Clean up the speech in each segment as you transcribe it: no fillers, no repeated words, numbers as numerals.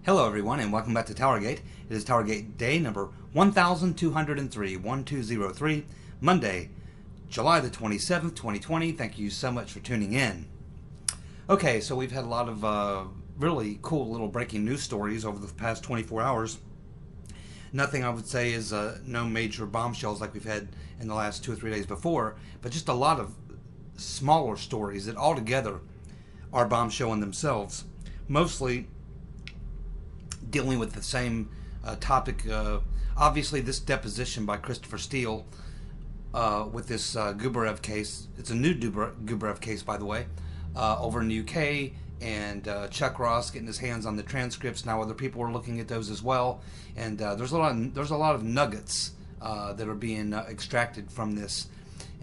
Hello everyone and welcome back to TowerGate. It is TowerGate day number 1203, 1203, Monday, July the 27th, 2020. Thank you so much for tuning in. Okay, so we've had a lot of really cool little breaking news stories over the past 24 hours. Nothing I would say is no major bombshells like we've had in the last 2 or 3 days before, but just a lot of smaller stories that altogether are bombshell in themselves. Mostly dealing with the same topic. Obviously, this deposition by Christopher Steele with this Gubarev case. It's a new Gubarev case, by the way, over in the UK, and Chuck Ross getting his hands on the transcripts. Now other people are looking at those as well, and there's a lot of nuggets that are being extracted from this,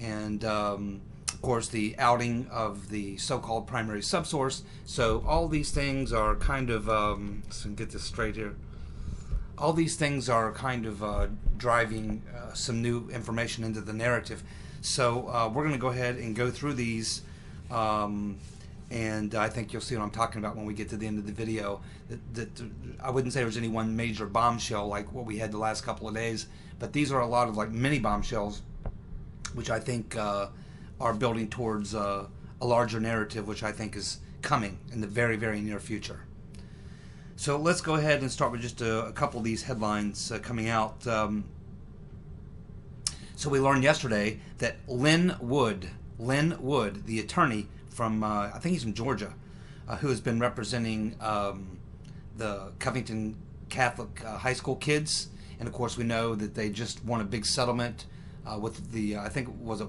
and of course the outing of the so-called primary subsource. So all these things are kind of let's get this straight here. All these things are kind of driving some new information into the narrative. So we're going to go ahead and go through these, and I think you'll see what I'm talking about when we get to the end of the video. That I wouldn't say there's any one major bombshell like what we had the last couple of days, but these are a lot of like mini bombshells, which I think are building towards a larger narrative, which I think is coming in the very, very near future. So let's go ahead and start with just a couple of these headlines coming out. So we learned yesterday that Lynn Wood, the attorney from, I think he's from Georgia, who has been representing the Covington Catholic high school kids. And of course we know that they just won a big settlement with the, I think it was a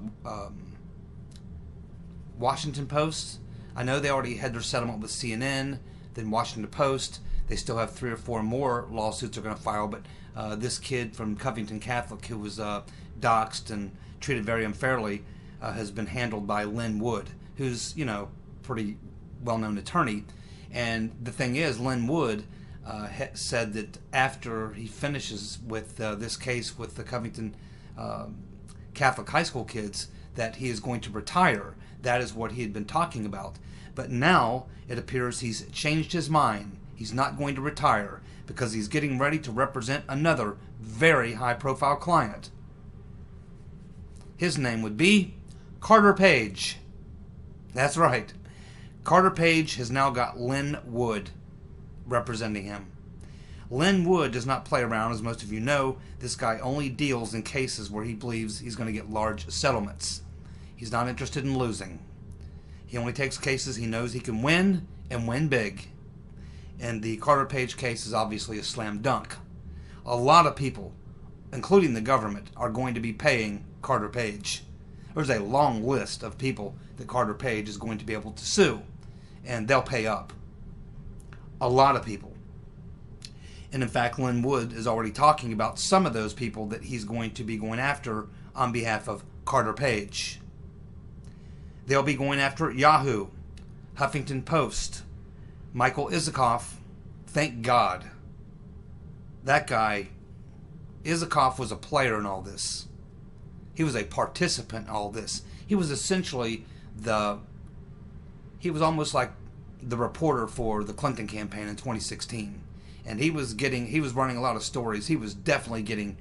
Washington Post. I know they already had their settlement with CNN, then Washington Post. They still have 3 or 4 more lawsuits they're going to file, but this kid from Covington Catholic who was doxxed and treated very unfairly has been handled by Lynn Wood, who's, you know, pretty well-known attorney. And the thing is, Lynn Wood said that after he finishes with this case with the Covington Catholic high school kids, that he is going to retire. That is what he had been talking about. But now it appears he's changed his mind. He's not going to retire because he's getting ready to represent another very high-profile client. His name would be Carter Page. That's right. Carter Page has now got Lynn Wood representing him. Lynn Wood does not play around, as most of you know. This guy only deals in cases where he believes he's going to get large settlements. He's not interested in losing. He only takes cases he knows he can win, and win big. And the Carter Page case is obviously a slam dunk. A lot of people, including the government, are going to be paying Carter Page. There's a long list of people that Carter Page is going to be able to sue, and they'll pay up. A lot of people. And in fact, Lynn Wood is already talking about some of those people that he's going to be going after on behalf of Carter Page. They'll be going after Yahoo, Huffington Post, Michael Isikoff. Thank God. That guy, Isikoff, was a player in all this. He was a participant in all this. He was essentially he was almost like the reporter for the Clinton campaign in 2016. And he was running a lot of stories. He was definitely getting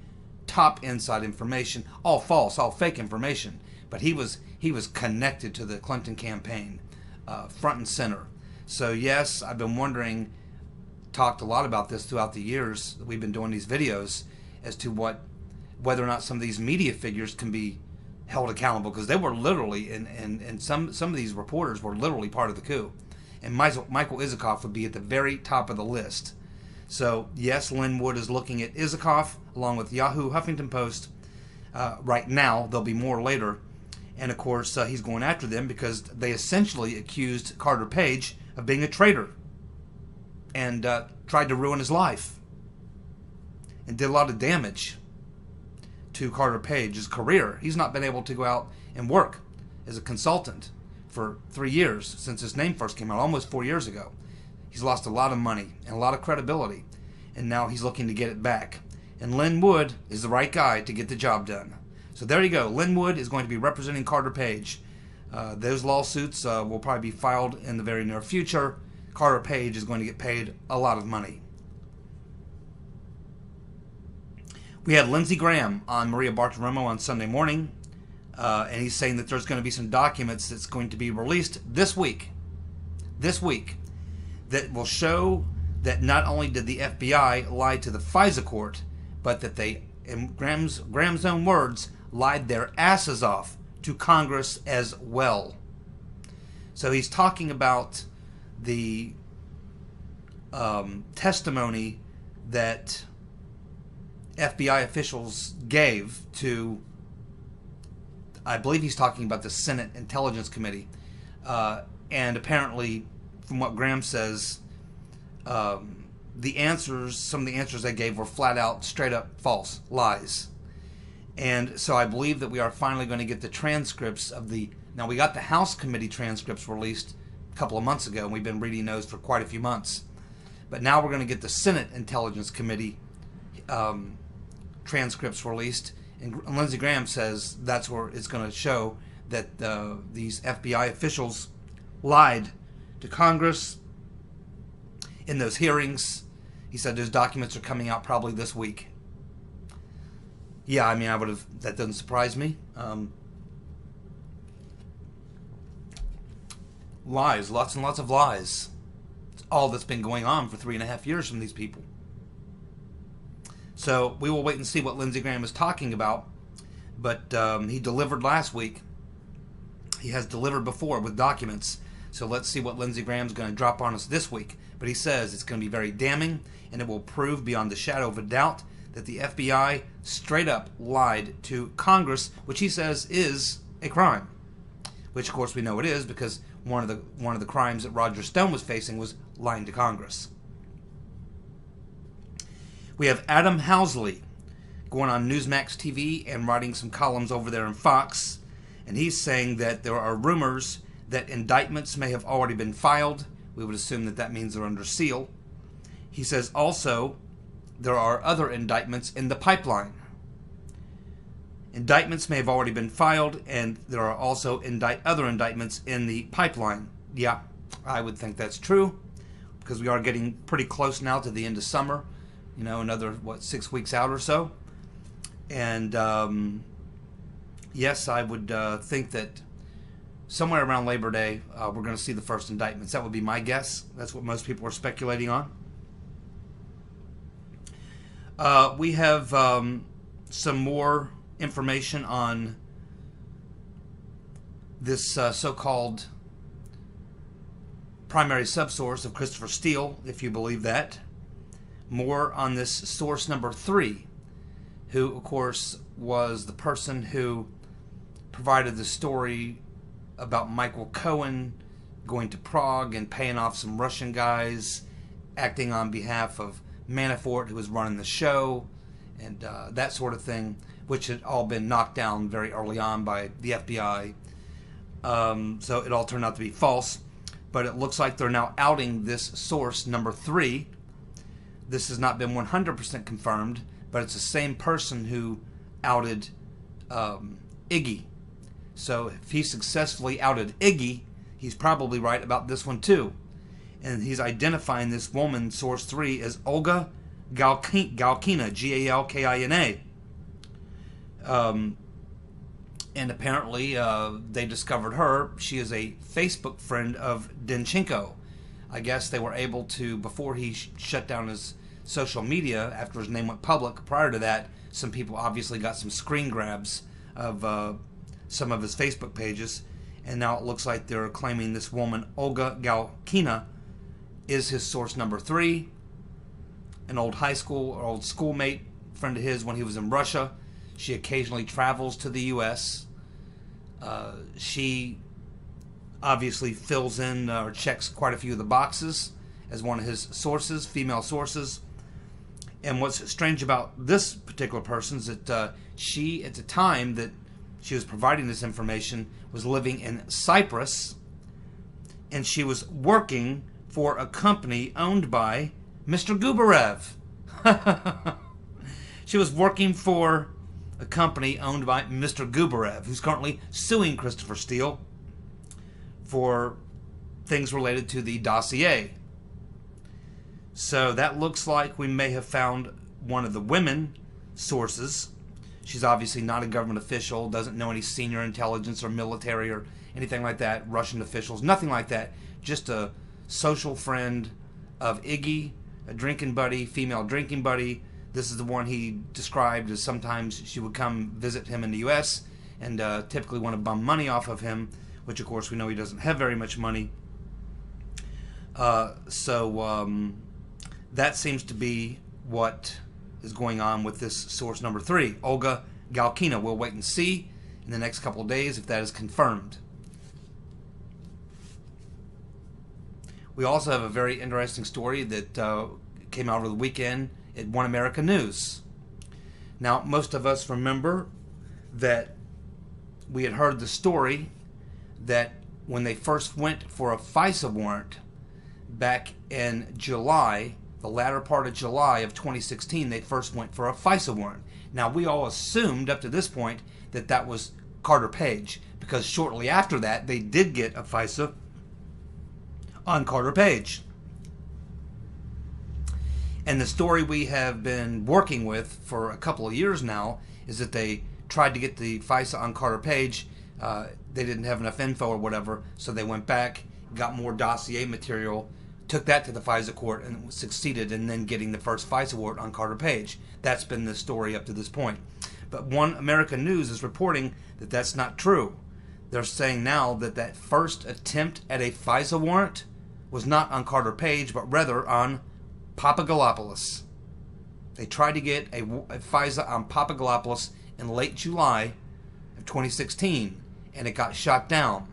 top inside information, all false, all fake information. But he was connected to the Clinton campaign, front and center. So yes, I've been wondering, talked a lot about this throughout the years that we've been doing these videos, as to whether or not some of these media figures can be held accountable, because they were literally, and some of these reporters were literally part of the coup. And Michael Isikoff would be at the very top of the list. So yes, Lynn Wood is looking at Isikoff along with Yahoo, Huffington Post. Right now, there'll be more later. And of course, he's going after them because they essentially accused Carter Page of being a traitor and tried to ruin his life and did a lot of damage to Carter Page's career. He's not been able to go out and work as a consultant for 3 years since his name first came out, almost 4 years ago. He's lost a lot of money and a lot of credibility, and now he's looking to get it back. And Lynn Wood is the right guy to get the job done. So there you go. Lynn Wood is going to be representing Carter Page. Those lawsuits will probably be filed in the very near future. Carter Page is going to get paid a lot of money. We had Lindsey Graham on Maria Bartiromo on Sunday morning, and he's saying that there's going to be some documents that's going to be released this week, that will show that not only did the FBI lie to the FISA court, but that they, in Graham's own words, lied their asses off to Congress as well. So he's talking about the testimony that FBI officials gave to, I believe he's talking about the Senate Intelligence Committee. And apparently, from what Graham says, some of the answers they gave were flat out, straight up false, lies. And so I believe that we are finally going to get the transcripts of now we got the House Committee transcripts released a couple of months ago, and we've been reading those for quite a few months. But now we're going to get the Senate Intelligence Committee transcripts released, and Lindsey Graham says that's where it's going to show that these FBI officials lied to Congress in those hearings. He said those documents are coming out probably this week. Yeah, I mean, that doesn't surprise me. Lies, lots and lots of lies. It's all that's been going on for 3.5 years from these people. So we will wait and see what Lindsey Graham is talking about. But he delivered last week. He has delivered before with documents. So let's see what Lindsey Graham's going to drop on us this week. But he says it's going to be very damning, and it will prove beyond the shadow of a doubt that the FBI straight up lied to Congress, which he says is a crime. Which, of course, we know it is, because one of the crimes that Roger Stone was facing was lying to Congress. We have Adam Housley going on Newsmax TV and writing some columns over there in Fox, and he's saying that there are rumors that indictments may have already been filed. We would assume that means they're under seal. He says also there are other indictments in the pipeline. Indictments may have already been filed, and there are also other indictments in the pipeline. Yeah, I would think that's true, because we are getting pretty close now to the end of summer. Another, 6 weeks out or so. And yes, I would think that somewhere around Labor Day, we're going to see the first indictments. That would be my guess. That's what most people are speculating on. We have some more information on this so-called primary subsource of Christopher Steele, if you believe that. More on this source number 3, who, of course, was the person who provided the story about Michael Cohen going to Prague and paying off some Russian guys, acting on behalf of Manafort, who was running the show, and that sort of thing, which had all been knocked down very early on by the FBI. So it all turned out to be false. But it looks like they're now outing this source number 3. This has not been 100% confirmed, but it's the same person who outed Iggy. So if he successfully outed Iggy, he's probably right about this one too. And he's identifying this woman, source 3, as Olga Galkina, Galkina. And apparently they discovered her. She is a Facebook friend of Chinko. I guess they were able to, before he shut down his social media, after his name went public, prior to that, some people obviously got some screen grabs of some of his Facebook pages, and now it looks like they're claiming this woman, Olga Galkina, is his source number 3, an old schoolmate, friend of his when he was in Russia. She occasionally travels to the U.S. She obviously fills in or checks quite a few of the boxes as one of his sources, female sources. And what's strange about this particular person is that she, at the time that she was providing this information, was living in Cyprus, and she was working for a company owned by Mr. Gubarev. She was working for a company owned by Mr. Gubarev, who's currently suing Christopher Steele for things related to the dossier. So that looks like we may have found one of the women sources. She's obviously not a government official, doesn't know any senior intelligence or military or anything like that, Russian officials, nothing like that. Just a social friend of Iggy, a drinking buddy, female drinking buddy. This is the one he described as sometimes she would come visit him in the U.S. and typically want to bum money off of him, which of course we know he doesn't have very much money. So that seems to be what is going on with this source number 3, Olga Galkina. We'll wait and see in the next couple of days if that is confirmed. We also have a very interesting story that came out over the weekend at One America News. Now, most of us remember that we had heard the story that when they first went for a FISA warrant back in July, the latter part of July of 2016, they first went for a FISA warrant. Now, we all assumed up to this point that that was Carter Page, because shortly after that, they did get a FISA on Carter Page. And the story we have been working with for a couple of years now is that they tried to get the FISA on Carter Page. They didn't have enough info or whatever, so they went back, got more dossier material, took that to the FISA court, and succeeded in then getting the first FISA warrant on Carter Page. That's been the story up to this point. But One America News is reporting that that's not true. They're saying now that that first attempt at a FISA warrant was not on Carter Page, but rather on Papadopoulos. They tried to get a FISA on Papadopoulos in late July of 2016, and it got shot down.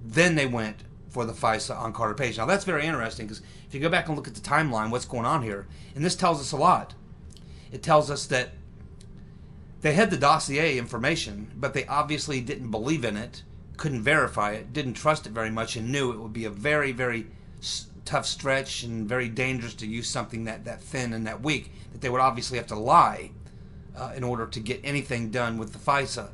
Then they went for the FISA on Carter Page. Now that's very interesting, because if you go back and look at the timeline, what's going on here, and this tells us a lot. It tells us that they had the dossier information, but they obviously didn't believe in it, couldn't verify it, didn't trust it very much, and knew it would be a very, very tough stretch and very dangerous to use something that thin and that weak, that they would obviously have to lie in order to get anything done with the FISA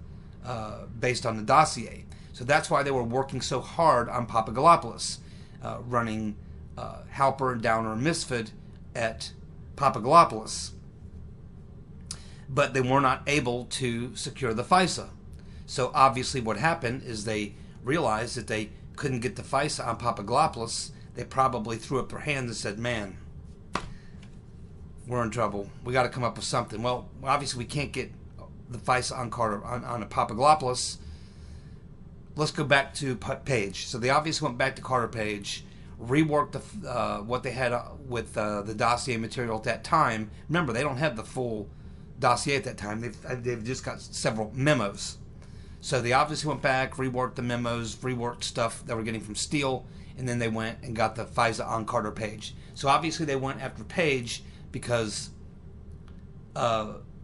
based on the dossier. So that's why they were working so hard on Papadopoulos, running Halper, Downer, and Misfit at Papadopoulos. But they were not able to secure the FISA. So obviously what happened is they realized that they couldn't get the FISA on Papadopoulos. They probably threw up their hands and said, man, we're in trouble. We got to come up with something. Well, obviously we can't get the FISA on Carter on a Papadopoulos. Let's go back to Page. So they obviously went back to Carter Page, reworked what they had with the dossier material at that time. Remember, they don't have the full dossier at that time. They've just got several memos. So they obviously went back, reworked the memos, reworked stuff that we're getting from Steele, and then they went and got the FISA on Carter Page. So obviously they went after Page because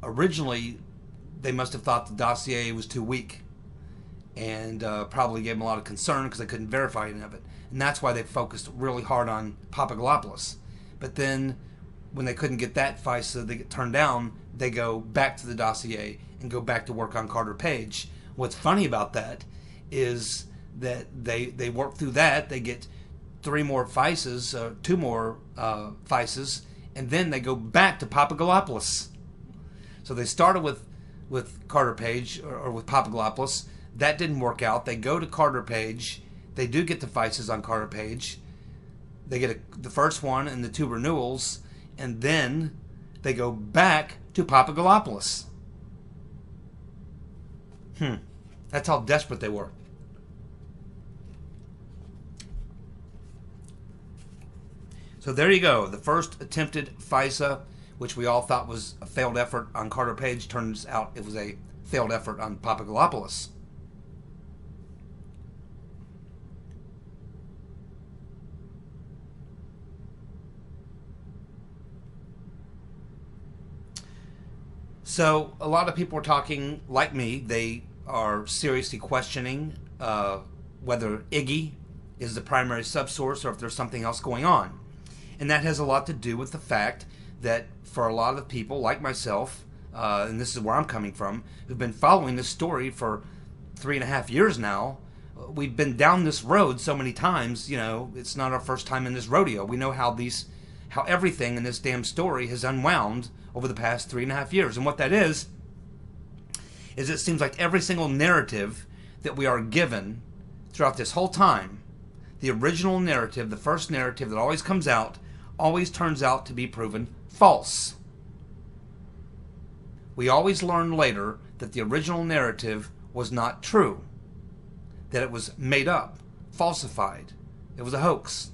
originally they must have thought the dossier was too weak, and probably gave them a lot of concern because they couldn't verify any of it. And that's why they focused really hard on Papadopoulos. But then when they couldn't get that FISA, they get turned down, they go back to the dossier and go back to work on Carter Page. What's funny about that is that they work through that, they get 3 more FISAs, 2 more FISAs, and then they go back to Papadopoulos. So they started with Carter Page, or with Papadopoulos. That didn't work out. They go to Carter Page. They do get the FISAs on Carter Page. They get the first one and the 2 renewals, and then they go back to Papadopoulos. That's how desperate they were. So there you go. The first attempted FISA, which we all thought was a failed effort on Carter Page, turns out it was a failed effort on Papadopoulos. So a lot of people are talking, like me, they are seriously questioning whether Iggy is the primary subsource or if there's something else going on. And that has a lot to do with the fact that for a lot of people like myself, and this is where I'm coming from, who've been following this story for 3.5 years now, we've been down this road so many times, you know, it's not our first time in this rodeo. We know how how everything in this damn story has unwound over the past 3.5 years. And what that is it seems like every single narrative that we are given throughout this whole time, the original narrative, the first narrative that always comes out, always turns out to be proven false. We always learn later that the original narrative was not true, that it was made up, falsified, it was a hoax.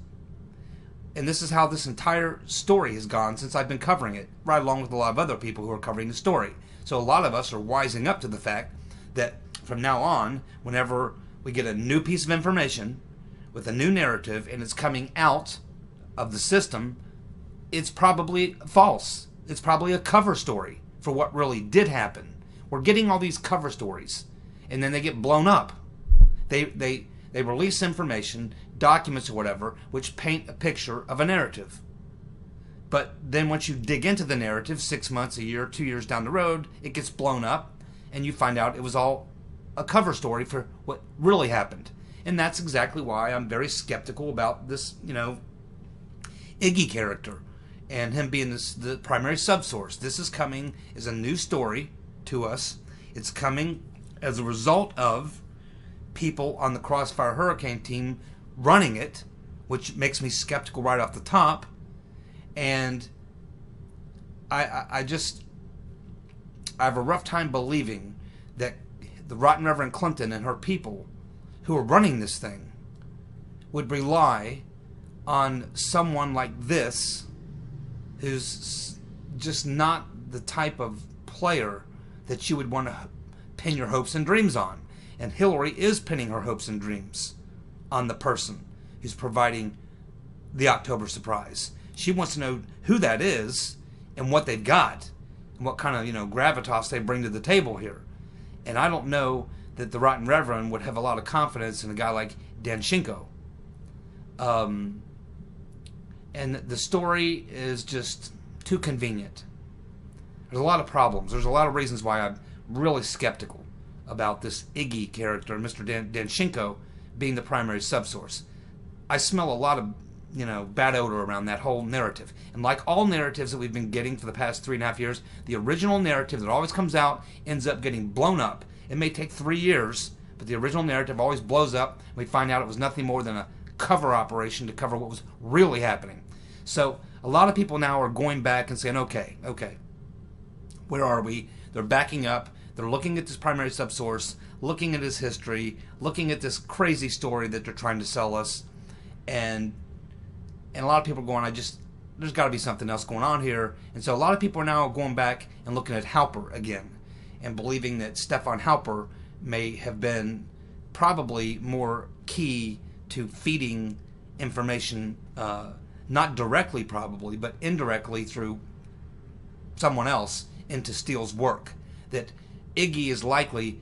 And this is how this entire story has gone since I've been covering it, right along with a lot of other people who are covering the story. So a lot of us are wising up to the fact that from now on, whenever we get a new piece of information with a new narrative and it's coming out of the system, it's probably false. It's probably a cover story for what really did happen. We're getting all these cover stories, and then they get blown up. They release information, documents or whatever, which paint a picture of a narrative. But then once you dig into the narrative, 6 months, a year, 2 years down the road, it gets blown up, and you find out it was all a cover story for what really happened. And that's exactly why I'm very skeptical about this, Iggy character and him being the primary subsource. This is coming as a new story to us. It's coming as a result of people on the Crossfire Hurricane team running it, which makes me skeptical right off the top. And I have a rough time believing that the Rotten Reverend Clinton and her people who are running this thing would rely on someone like this, who's just not the type of player that you would want to pin your hopes and dreams on. And Hillary is pinning her hopes and dreams on the person who's providing the October surprise. She wants to know who that is and what they've got and what kind of, gravitas they bring to the table here. And I don't know that the Rotten Reverend would have a lot of confidence in a guy like Chinko. And the story is just too convenient. There's a lot of problems. There's a lot of reasons why I'm really skeptical about this Iggy character, Mr. Chinko, being the primary subsource. I smell a lot of, bad odor around that whole narrative. And like all narratives that we've been getting for the past 3.5 years, the original narrative that always comes out ends up getting blown up. It may take 3 years, but the original narrative always blows up. We find out it was nothing more than a cover operation to cover what was really happening. So a lot of people now are going back and saying, okay, where are we? They're backing up. They're looking at this primary subsource, looking at his history, looking at this crazy story that they're trying to sell us. And a lot of people are going, there's got to be something else going on here. And so a lot of people are now going back and looking at Halper again and believing that Stefan Halper may have been probably more key to feeding information, not directly probably, but indirectly through someone else into Steele's work. That Iggy is likely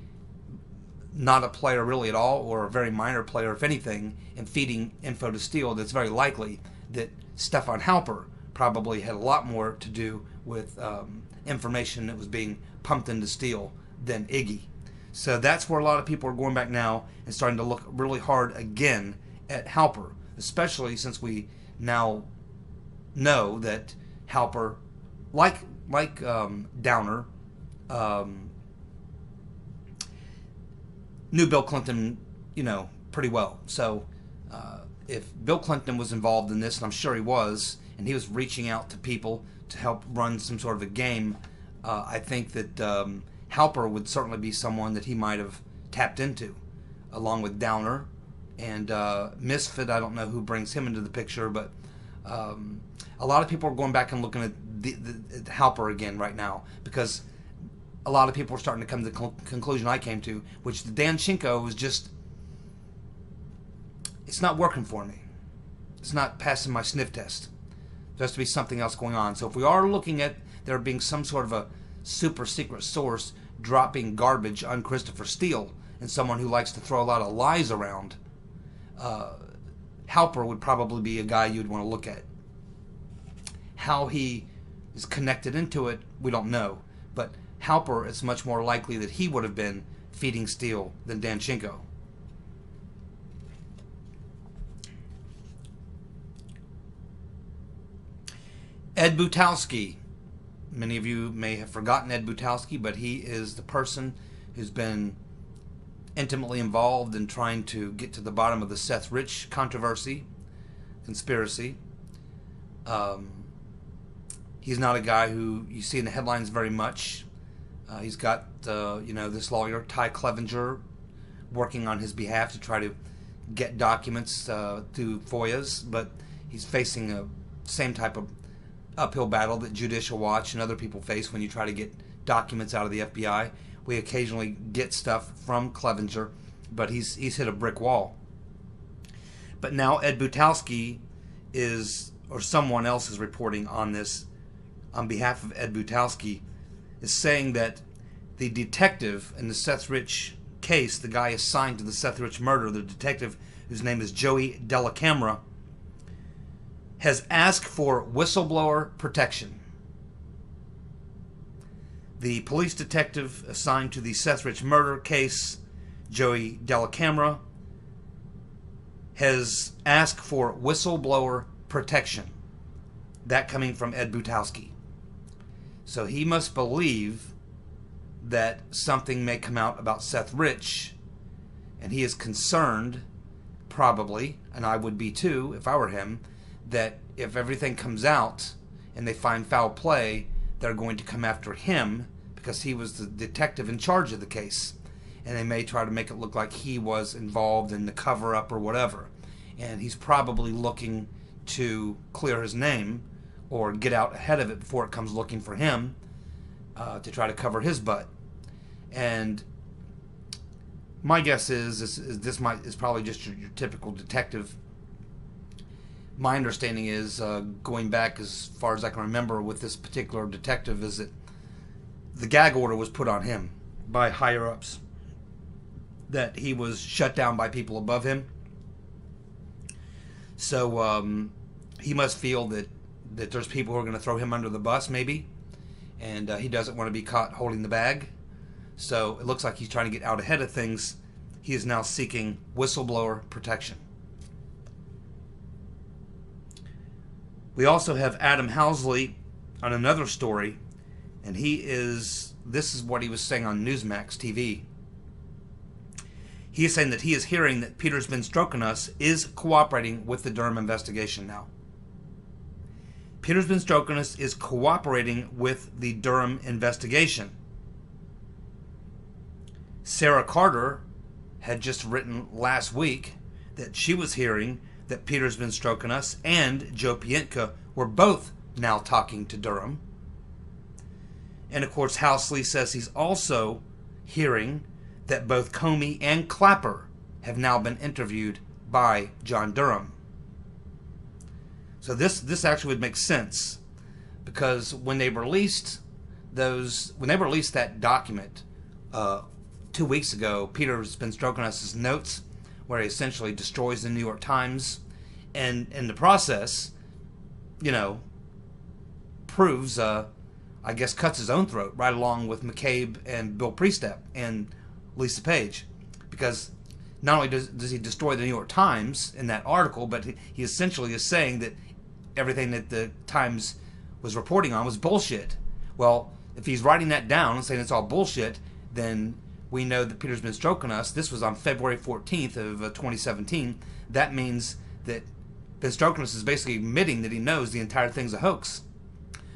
not a player really at all, or a very minor player, if anything, in feeding info to Steele. That's very likely that Stefan Halper probably had a lot more to do with information that was being pumped into Steele than Iggy. So that's where a lot of people are going back now and starting to look really hard again at Halper, especially since we now know that Halper, like Downer, knew Bill Clinton, pretty well. So if Bill Clinton was involved in this, and I'm sure he was, and he was reaching out to people to help run some sort of a game, I think that Halper would certainly be someone that he might have tapped into, along with Downer and Misfit. I don't know who brings him into the picture, but a lot of people are going back and looking at the Halper again right now, because a lot of people are starting to come to the conclusion I came to, which the Chinko is just, it's not working for me. It's not passing my sniff test. There has to be something else going on. So if we are looking at there being some sort of a super secret source dropping garbage on Christopher Steele, and someone who likes to throw a lot of lies around, Halper would probably be a guy you'd want to look at. How he is connected into it, we don't know. But Halper, it's much more likely that he would have been feeding Steele than Chinko. Ed Butowsky. Many of you may have forgotten Ed Butowsky, but he is the person who's been intimately involved in trying to get to the bottom of the Seth Rich conspiracy. He's not a guy who you see in the headlines very much. He's got this lawyer Ty Clevenger working on his behalf to try to get documents through FOIAs, but he's facing a same type of uphill battle that Judicial Watch and other people face when you try to get documents out of the FBI. We occasionally get stuff from Clevenger, but he's hit a brick wall. But now Ed Butowsky or someone else is reporting on this on behalf of Ed Butowsky, is saying that the detective in the Seth Rich case, the guy assigned to the Seth Rich murder, the detective whose name is Joey Della Camera, has asked for whistleblower protection. The police detective assigned to the Seth Rich murder case, Joey Della Camera, has asked for whistleblower protection. That coming from Ed Butowsky. So he must believe that something may come out about Seth Rich, and he is concerned, probably, and I would be too if I were him, that if everything comes out and they find foul play, they're going to come after him because he was the detective in charge of the case, and they may try to make it look like he was involved in the cover-up or whatever, and he's probably looking to clear his name or get out ahead of it before it comes looking for him to try to cover his butt. And my guess is this is probably just your typical detective. My understanding is, going back as far as I can remember with this particular detective, is that the gag order was put on him by higher-ups, that he was shut down by people above him. So he must feel that there's people who are going to throw him under the bus, maybe, and he doesn't want to be caught holding the bag. So it looks like he's trying to get out ahead of things. He is now seeking whistleblower protection. We also have Adam Housley on another story, and this is what he was saying on Newsmax TV. He is saying that he is hearing that Peter's been stroking us is cooperating with the Durham investigation now. Peter's been stroking us is cooperating with the Durham investigation. Sarah Carter had just written last week that she was hearing that Peter's been stroking us and Joe Pientka were both now talking to Durham. And of course, Housley says he's also hearing that both Comey and Clapper have now been interviewed by John Durham. So this actually would make sense, because when they released that document 2 weeks ago, Peter's been stroking us his notes, where he essentially destroys the New York Times, and in the process, proves, I guess, cuts his own throat right along with McCabe and Bill Priestap and Lisa Page, because not only does he destroy the New York Times in that article, but he essentially is saying that everything that the Times was reporting on was bullshit. Well, if he's writing that down and saying it's all bullshit, then we know that Peter's been stroking us. This was on February 14th of 2017. That means that Ben stroking us is basically admitting that he knows the entire thing's a hoax.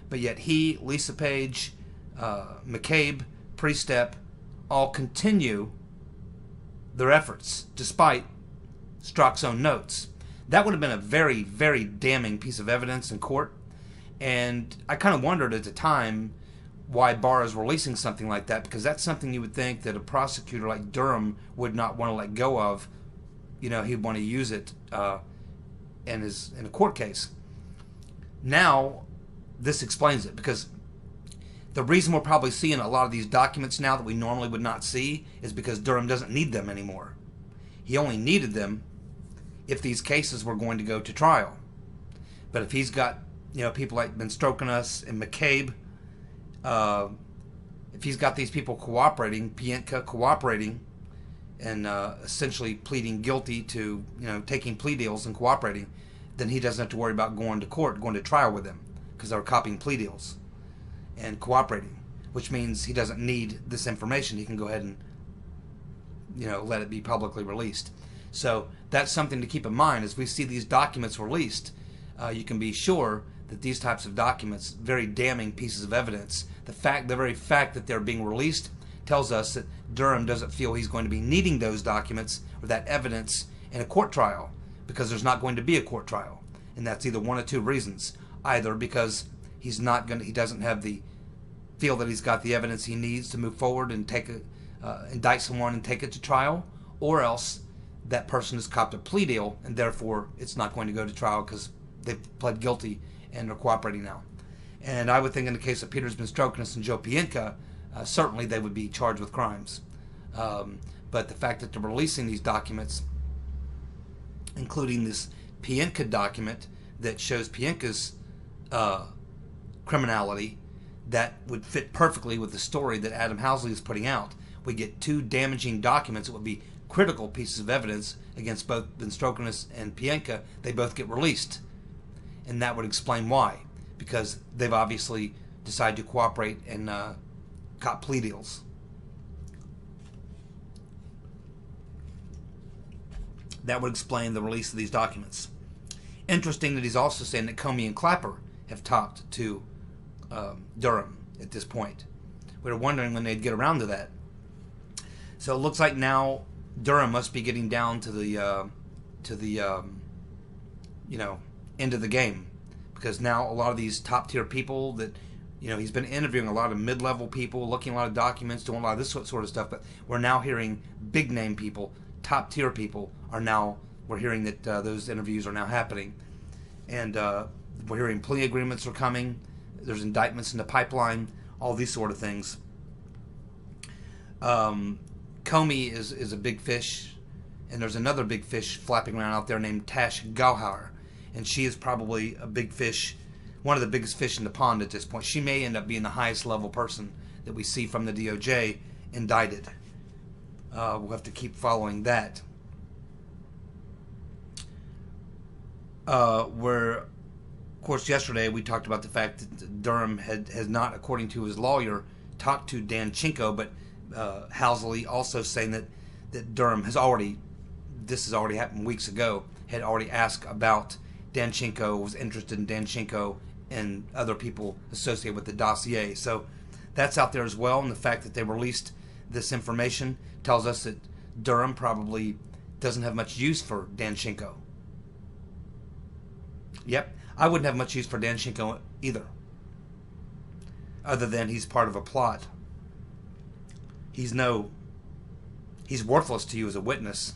But yet he, Lisa Page, McCabe, Priestap, all continue their efforts despite Strzok's own notes. That would have been a very, very damning piece of evidence in court. And I kind of wondered at the time why Barr is releasing something like that, because that's something you would think that a prosecutor like Durham would not want to let go of. He'd want to use it in a court case. Now, this explains it, because the reason we're probably seeing a lot of these documents now that we normally would not see is because Durham doesn't need them anymore. He only needed them if these cases were going to go to trial. But if he's got, people like been stroking us and McCabe, if he's got these people cooperating, Pientka cooperating, and essentially pleading guilty to, taking plea deals and cooperating, then he doesn't have to worry about going to court, going to trial with them. because they were copying plea deals and cooperating, which means he doesn't need this information. He can go ahead and, let it be publicly released. So that's something to keep in mind as we see these documents released. You can be sure that these types of documents, very damning pieces of evidence, the very fact that they're being released tells us that Durham doesn't feel he's going to be needing those documents or that evidence in a court trial, because there's not going to be a court trial. And that's either one of two reasons. Either because he doesn't have feel that he's got the evidence he needs to move forward and indict someone and take it to trial, or else that person has copped a plea deal and therefore it's not going to go to trial because they've pled guilty and are cooperating now. And I would think in the case of Peter Strzok and Joe Pientka, certainly they would be charged with crimes. But the fact that they're releasing these documents, including this Pientka document that shows Pientka's criminality, that would fit perfectly with the story that Adam Housley is putting out. We get two damaging documents that would be critical pieces of evidence against both Strzok and Pientka. They both get released. And that would explain why. Because they've obviously decided to cooperate and cop plea deals. That would explain the release of these documents. Interesting that he's also saying that Comey and Clapper have talked to Durham at this point. We were wondering when they'd get around to that. So it looks like now Durham must be getting down to the end of the game, because now a lot of these top tier people that he's been interviewing a lot of mid-level people, looking at a lot of documents, doing a lot of this sort of stuff, but we're now hearing big name people, top tier people we're hearing that those interviews are now happening, and we're hearing plea agreements are coming. There's indictments in the pipeline, all these sort of things. Comey is a big fish, and there's another big fish flapping around out there named Tash Gohar, and she is probably a big fish, one of the biggest fish in the pond at this point. She may end up being the highest level person that we see from the DOJ indicted. We'll have to keep following that. Of course, yesterday we talked about the fact that Durham has not, according to his lawyer, talked to Dan Chinko, but Housley also saying that Durham this has already happened weeks ago, had already asked about Dan Chinko, was interested in Dan Chinko and other people associated with the dossier. So that's out there as well, and the fact that they released this information tells us that Durham probably doesn't have much use for Dan Chinko. Yep, I wouldn't have much use for Dan Chinko either, other than he's part of a plot. He's worthless to you as a witness.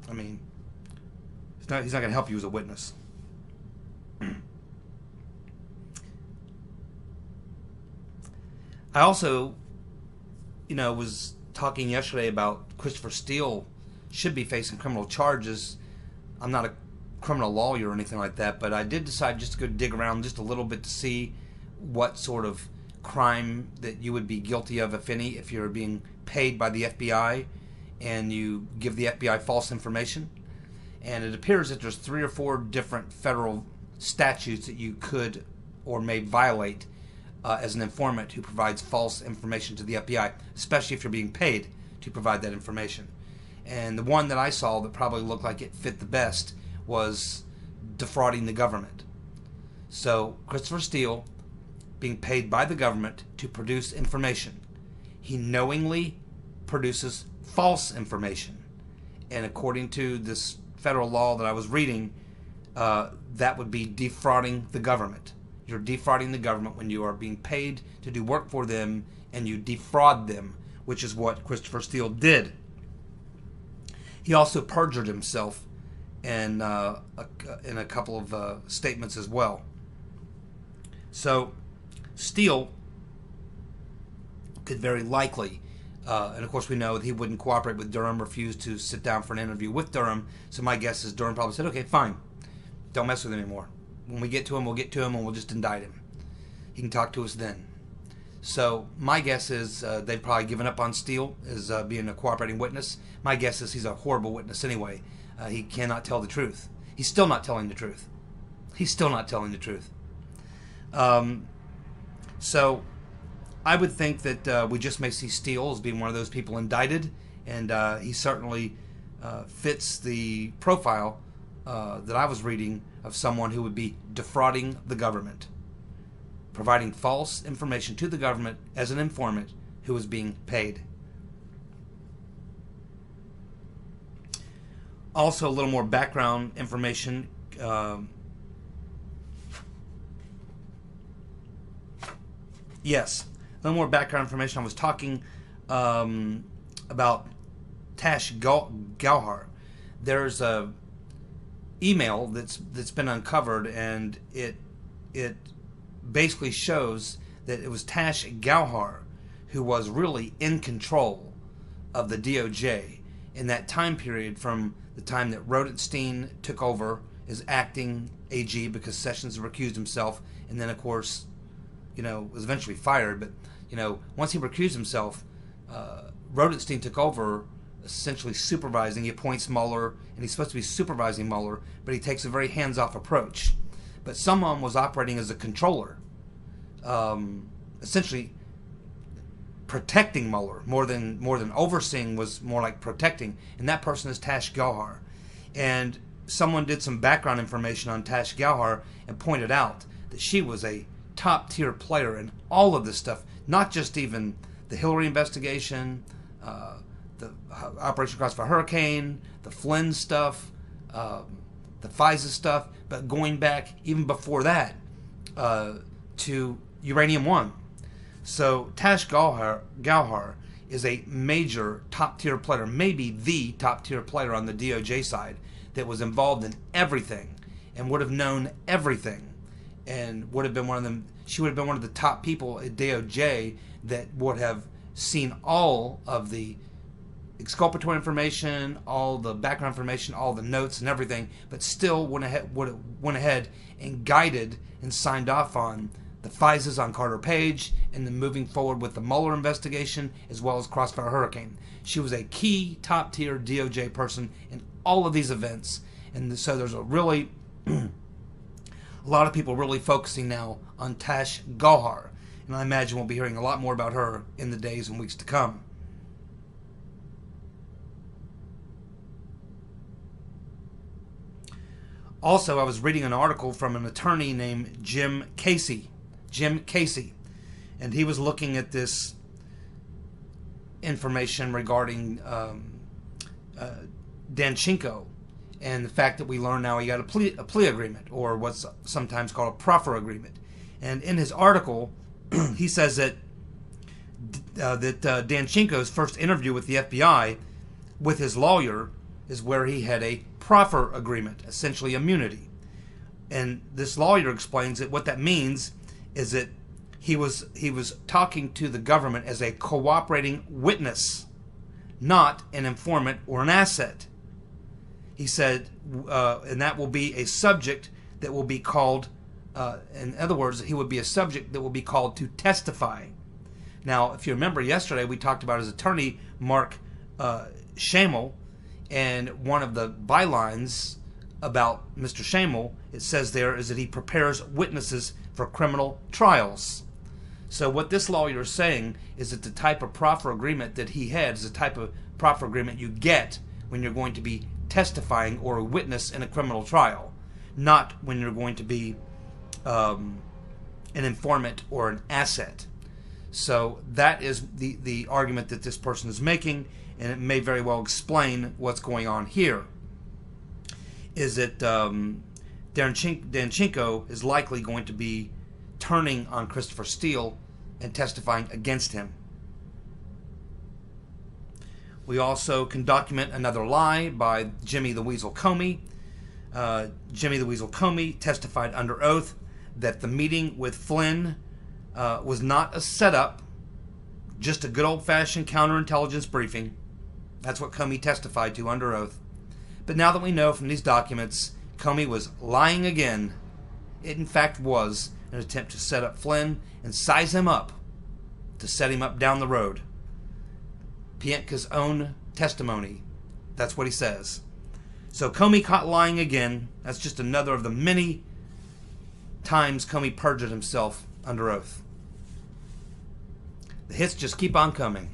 I mean, he's not going to help you as a witness. I also, was talking yesterday about Christopher Steele should be facing criminal charges. I'm not a criminal lawyer or anything like that, but I did decide just to go dig around just a little bit to see what sort of crime that you would be guilty of, if any, if you're being paid by the FBI and you give the FBI false information. And it appears that there's 3 or 4 different federal statutes that you could or may violate as an informant who provides false information to the FBI, especially if you're being paid to provide that information. And the one that I saw that probably looked like it fit the best was defrauding the government. So Christopher Steele being paid by the government to produce information. He knowingly produces false information. And according to this federal law that I was reading, that would be defrauding the government. You're defrauding the government when you are being paid to do work for them and you defraud them, which is what Christopher Steele did. He also perjured himself in a couple of statements as well. So Steele could very likely, and of course we know that he wouldn't cooperate with Durham, refused to sit down for an interview with Durham, so my guess is Durham probably said, okay, fine, don't mess with him anymore. When we get to him, we'll get to him and we'll just indict him. He can talk to us then. So my guess is they've probably given up on Steele as being a cooperating witness. My guess is he's a horrible witness anyway. He cannot tell the truth. He's still not telling the truth. He's still not telling the truth. So I would think that we just may see Steele as being one of those people indicted, and he certainly fits the profile that I was reading of someone who would be defrauding the government, providing false information to the government as an informant who was being paid. Also, a little more background information. Yes, a little more background information. I was talking about Tash Gohar. There's a email that's been uncovered, and it basically shows that it was Tash Gohar who was really in control of the DOJ in that time period, from the time that Rodenstein took over as acting AG because Sessions recused himself, and then of course, was eventually fired. But once he recused himself, Rodenstein took over, essentially supervising. He appoints Mueller, and he's supposed to be supervising Mueller, but he takes a very hands-off approach. But someone was operating as a controller, essentially protecting Mueller more than overseeing, was more like protecting, and that person is Tash Gohar. And someone did some background information on Tash Gohar and pointed out that she was a top-tier player in all of this stuff, not just even the Hillary investigation, the Operation Crossfire Hurricane, the Flynn stuff, the FISA stuff, but going back even before that to Uranium One. So Tash Gohar is a major top-tier player, maybe the top-tier player on the DOJ side, that was involved in everything and would have known everything, and would have been one of them. She would have been one of the top people at DOJ that would have seen all of the exculpatory information, all the background information, all the notes and everything, but still went ahead and guided and signed off on the FISAs on Carter Page, and then moving forward with the Mueller investigation as well as Crossfire Hurricane. She was a key top-tier DOJ person in all of these events, and so there's a lot of people really focusing now on Tash Gohar, and I imagine we'll be hearing a lot more about her in the days and weeks to come. Also, I was reading an article from an attorney named Jim Casey, and he was looking at this information regarding Chinko, and the fact that we learn now he got a plea agreement, or what's sometimes called a proffer agreement. And in his article, he says that Chinko's first interview with the FBI with his lawyer is where he had a proffer agreement, essentially immunity. And this lawyer explains that what that means is that he was talking to the government as a cooperating witness, not an informant or an asset. He said, and that will be a subject that will be called, in other words, he would be a subject that will be called to testify. Now, if you remember yesterday, we talked about his attorney, Mark Shamel, and one of the bylines about Mr. Shamel, it says there, is that he prepares witnesses for criminal trials. So what this lawyer is saying is that the type of proffer agreement that he had is the type of proffer agreement you get when you're going to be testifying or a witness in a criminal trial, not when you're going to be an informant or an asset. So that is the argument that this person is making, and it may very well explain what's going on here. Is that Chinko is likely going to be turning on Christopher Steele and testifying against him. We also can document another lie by Jimmy the Weasel Comey. Jimmy the Weasel Comey testified under oath that the meeting with Flynn was not a setup, just a good old-fashioned counterintelligence briefing. That's what Comey testified to under oath. But now that we know from these documents, Comey was lying again. It in fact was an attempt to set up Flynn and size him up to set him up down the road. Pientka's own testimony. That's what he says. So Comey caught lying again. That's just another of the many times Comey perjured himself under oath. The hits just keep on coming.